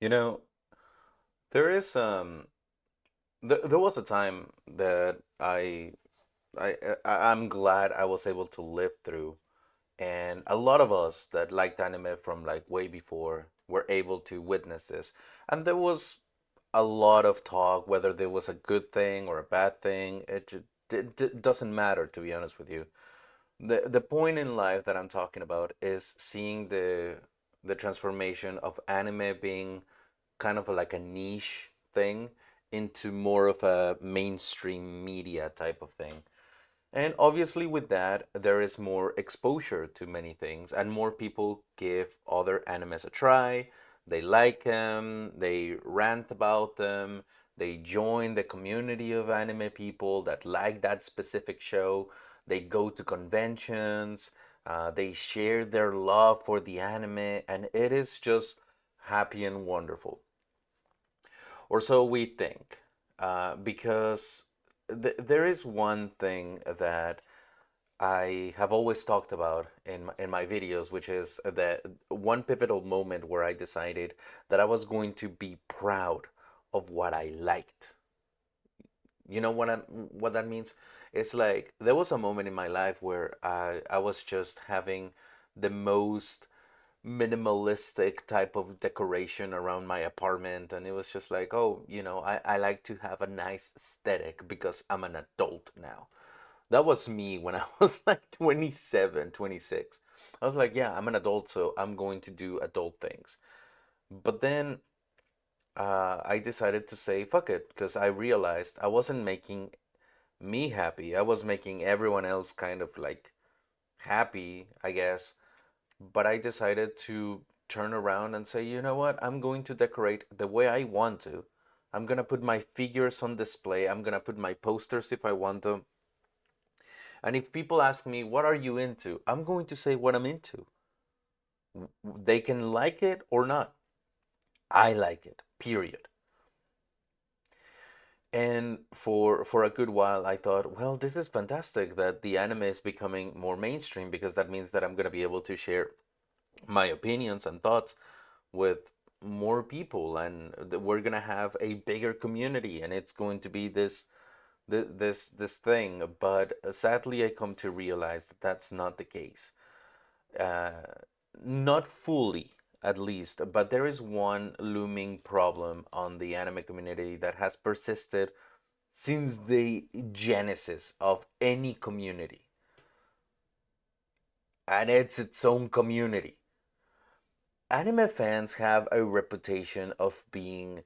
You know, there is there was a time that I'm glad I was able to live through, and a lot of us that liked anime from like way before were able to witness this. And there was a lot of talk whether there was a good thing or a bad thing. It doesn't matter, to be honest with you. The point in life that I'm talking about is seeing the transformation of anime being kind of like a niche thing into more of a mainstream media type of thing. And obviously, with that, there is more exposure to many things, and more people give other animes a try. They like them, they rant about them, they join the community of anime people that like that specific show. They go to conventions, they share their love for the anime, and it is just happy and wonderful. Or so we think. Because there is one thing that I have always talked about in my videos, which is that one pivotal moment where I decided that I was going to be proud of what I liked. You know what that means? It's like there was a moment in my life where I was just having the most minimalistic type of decoration around my apartment, and it was just like, oh, I like to have a nice aesthetic because I'm an adult now. That was me when I was like 27, 26. I was like, yeah, I'm an adult, so I'm going to do adult things. But then I decided to say, fuck it, because I realized I wasn't making me happy. I was making everyone else kind of like happy, I guess. But I decided to turn around and say, you know what? I'm going to decorate the way I want to. I'm going to put my figures on display. I'm going to put my posters if I want them. And if people ask me, what are you into? I'm going to say what I'm into. They can like it or not. I like it, period. And for a good while, I thought, well, this is fantastic that the anime is becoming more mainstream because that means that I'm going to be able to share my opinions and thoughts with more people, and we're going to have a bigger community, and it's going to be this thing. But sadly, I come to realize that that's not the case. uh, Not fully, at least, but there is one looming problem on the anime community that has persisted since the genesis of any community, and it's its own community. Anime fans have a reputation of being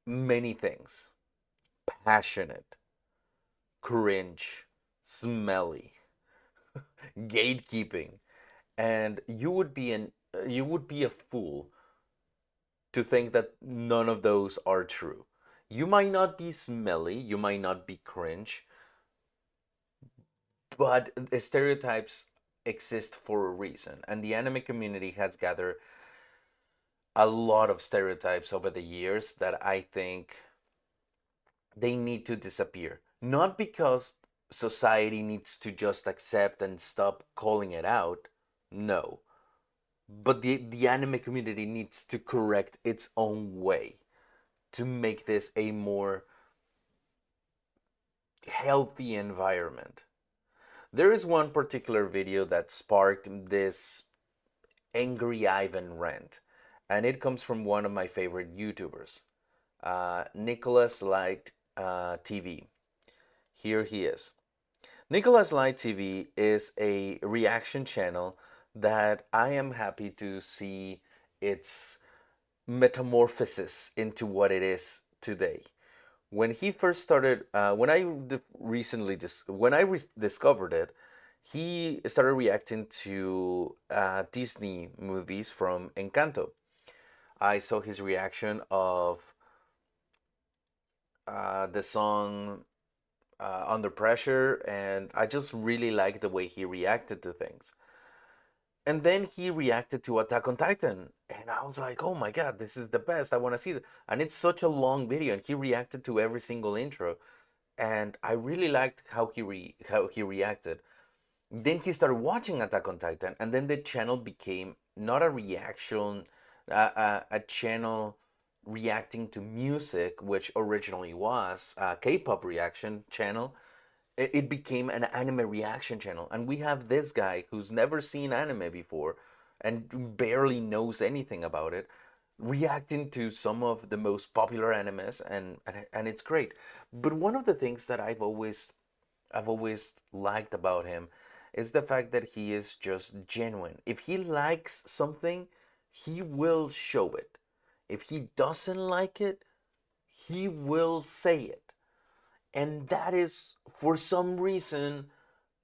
many things: passionate, cringe, smelly, gatekeeping, and you would be a fool to think that none of those are true. You might not be smelly, you might not be cringe, but the stereotypes exist for a reason. And the anime community has gathered a lot of stereotypes over the years that I think they need to disappear. Not because society needs to just accept and stop calling it out, no. But the anime community needs to correct its own way to make this a more healthy environment. There is one particular video that sparked this angry Ivan rant, and it comes from one of my favorite YouTubers, Nicholas Light TV. Here he is. Nicholas Light TV is a reaction channel that I am happy to see its metamorphosis into what it is today. When he first started, when I recently when I discovered it, he started reacting to Disney movies from Encanto. I saw his reaction of the song Under Pressure, and I just really liked the way he reacted to things. And then he reacted to Attack on Titan, and I was like, "Oh my god, this is the best! I want to see it." And it's such a long video, and he reacted to every single intro, and I really liked how he reacted. Then he started watching Attack on Titan, and then the channel became not a reaction, a channel reacting to music, which originally was a K-pop reaction channel. It became an anime reaction channel, and we have this guy who's never seen anime before and barely knows anything about it, reacting to some of the most popular animes, and it's great. But one of the things that I've always liked about him is the fact that he is just genuine. If he likes something, he will show it. If he doesn't like it, he will say it. And that is, for some reason,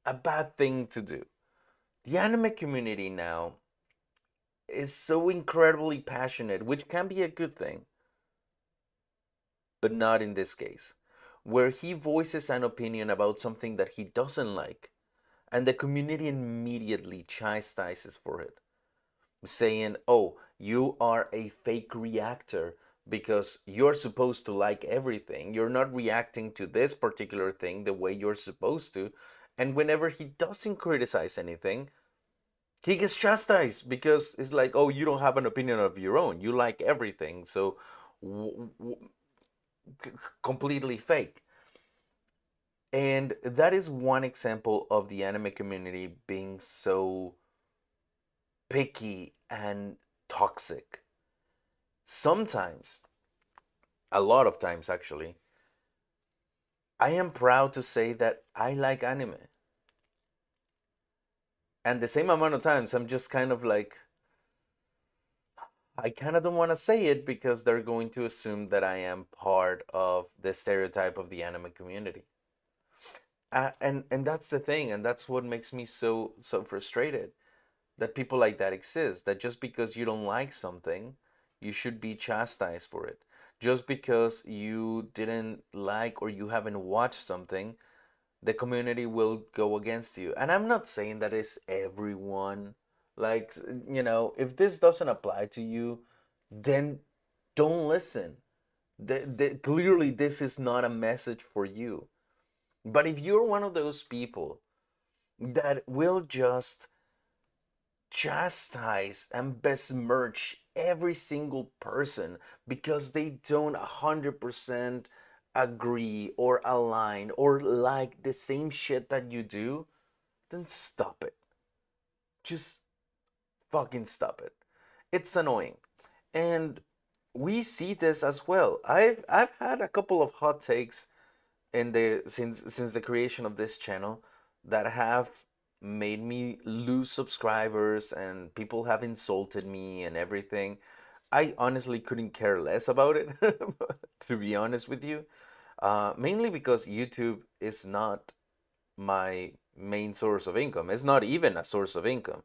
a bad thing to do. The anime community now is so incredibly passionate, which can be a good thing, but not in this case, where he voices an opinion about something that he doesn't like, and the community immediately chastises for it, saying, "Oh, you are a fake reactor because you're supposed to like everything. You're not reacting to this particular thing the way you're supposed to." And whenever he doesn't criticize anything, he gets chastised because it's like, "Oh, you don't have an opinion of your own. You like everything." So w- w- completely fake. And that is one example of the anime community being so picky and toxic. Sometimes, a lot of times actually, I am proud to say that I like anime. And the same amount of times, I'm just kind of like, I kind of don't want to say it because they're going to assume that I am part of the stereotype of the anime community. And that's the thing, and that's what makes me so frustrated, that people like that exist. That just because you don't like something, you should be chastised for it. Just because you didn't like or you haven't watched something, the community will go against you. And I'm not saying that it's everyone. Like, if this doesn't apply to you, then don't listen. Clearly, this is not a message for you. But if you're one of those people that will just chastise and besmirch every single person because they don't 100% agree or align or like the same shit that you do, then stop it. Just fucking stop it. It's annoying. And we see this as well. I've had a couple of hot takes in the since the creation of this channel that have made me lose subscribers, and people have insulted me and everything. I honestly couldn't care less about it, to be honest with you. Mainly because YouTube is not my main source of income. It's not even a source of income.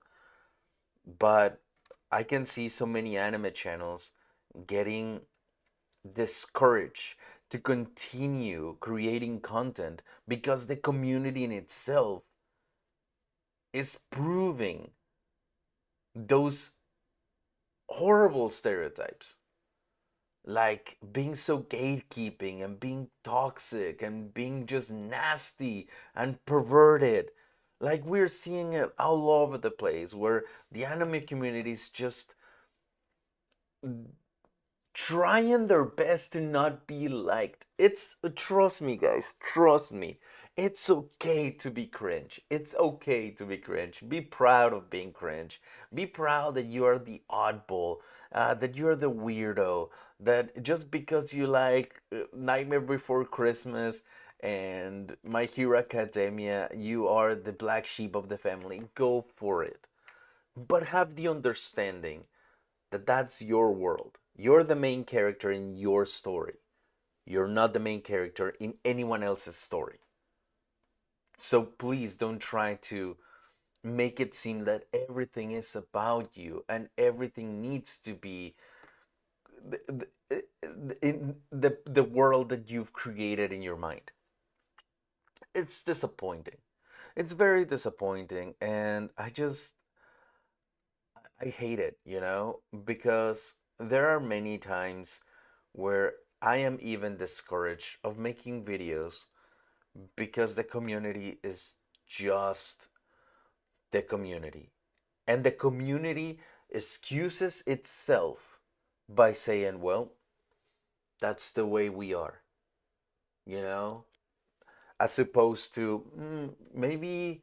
But I can see so many anime channels getting discouraged to continue creating content because the community in itself is proving those horrible stereotypes, like being so gatekeeping and being toxic and being just nasty and perverted. Like, we're seeing it all over the place, where the anime community is just trying their best to not be liked. It's, trust me, guys, trust me. It's okay to be cringe. It's okay to be cringe. Be proud of being cringe. Be proud that you are the oddball, that you're the weirdo, that just because you like Nightmare Before Christmas and My Hero Academia, you are the black sheep of the family. Go for it. But have the understanding that that's your world. You're the main character in your story. You're not the main character in anyone else's story. So please don't try to make it seem that everything is about you and everything needs to be in the world that you've created in your mind. It's disappointing. It's very disappointing, and I hate it, because there are many times where I am even discouraged of making videos because the community is just the community. And the community excuses itself by saying, well, that's the way we are, you know, as opposed to maybe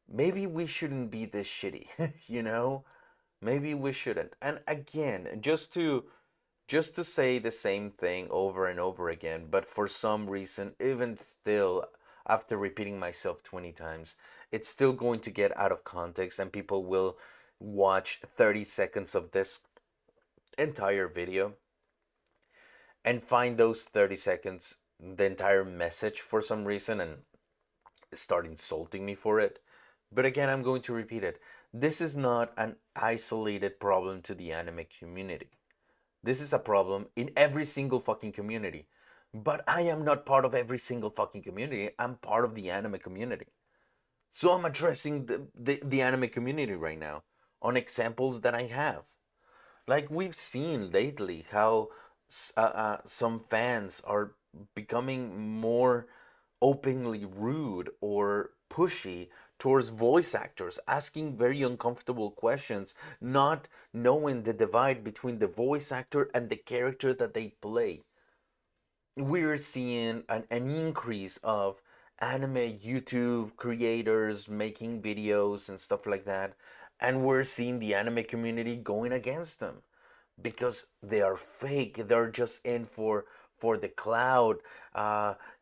we shouldn't be this shitty, you know, maybe we shouldn't. And again, just to say the same thing over and over again, but for some reason, even still, after repeating myself 20 times, it's still going to get out of context, and people will watch 30 seconds of this entire video and find those 30 seconds the entire message for some reason and start insulting me for it. But again, I'm going to repeat it. This is not an isolated problem to the anime community. This is a problem in every single fucking community. But I am not part of every single fucking community. I'm part of the anime community. So I'm addressing the anime community right now on examples that I have. Like we've seen lately how some fans are becoming more openly rude or pushy towards voice actors, asking very uncomfortable questions, not knowing the divide between the voice actor and the character that they play. We're seeing an increase of anime YouTube creators making videos and stuff like that. And we're seeing the anime community going against them because they are fake. They're just in for the cloud,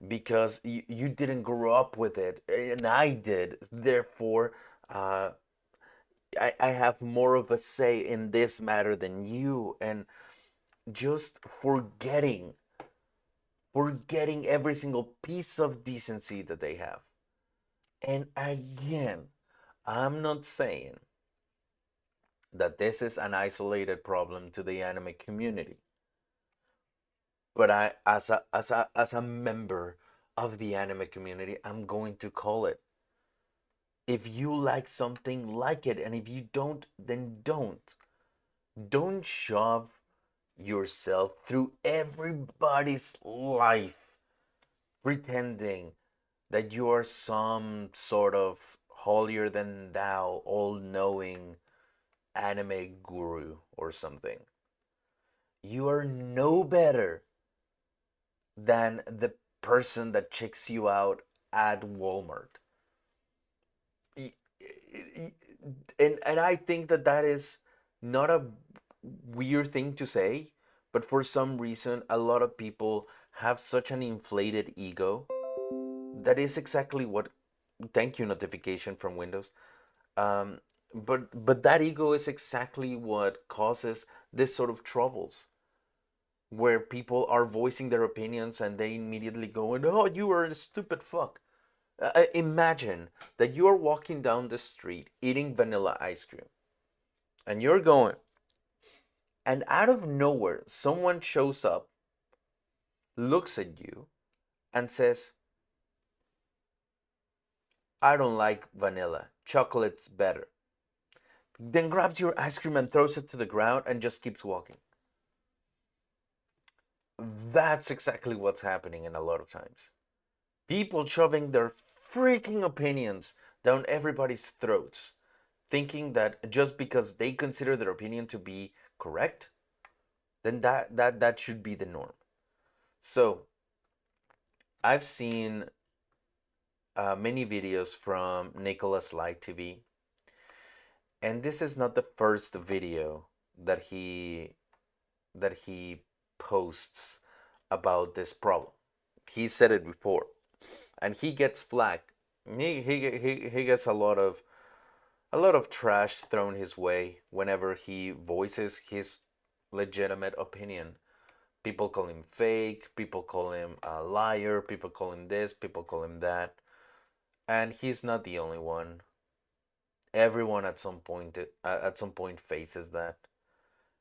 because you didn't grow up with it and I did. Therefore, uh, I have more of a say in this matter than you. And just forgetting every single piece of decency that they have. And again, I'm not saying that this is an isolated problem to the anime community, but I, as a member of the anime community, I'm going to call it. If you like something, like it, and if you don't, then don't. Don't shove yourself through everybody's life pretending that you are some sort of holier than thou, all knowing anime guru or something. You are no better than the person that checks you out at Walmart. And I think that that is not a weird thing to say, but for some reason, a lot of people have such an inflated ego that is exactly what. Thank you, notification from Windows. Um, but that ego is exactly what causes this sort of troubles, where people are voicing their opinions and they immediately go, "Oh, you are a stupid fuck." Imagine that you are walking down the street eating vanilla ice cream, and you're going, and out of nowhere, someone shows up, looks at you, and says, "I don't like vanilla. Chocolate's better." Then grabs your ice cream and throws it to the ground and just keeps walking. That's exactly what's happening in a lot of times. People shoving their freaking opinions down everybody's throats, thinking that just because they consider their opinion to be correct, then that should be the norm. So I've seen many videos from Nicholas Light TV, and this is not the first video that he posts about this problem. He said it before, and he gets flack. He gets a lot of trash thrown his way whenever he voices his legitimate opinion. People call him fake, people call him a liar, people call him this, people call him that. And he's not the only one. Everyone at some point faces that.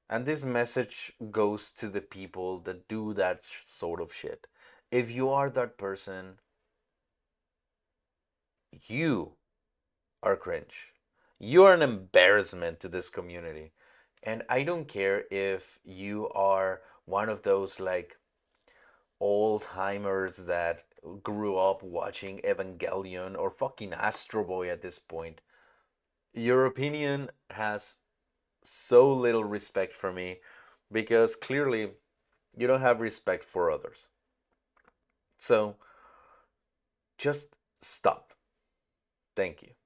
And this message goes to the people that do that sort of shit. If you are that person, you are cringe. You're an embarrassment to this community. And I don't care if you are one of those like old timers that grew up watching Evangelion or fucking Astro Boy at this point. Your opinion has so little respect for me because clearly you don't have respect for others. So just stop. Thank you.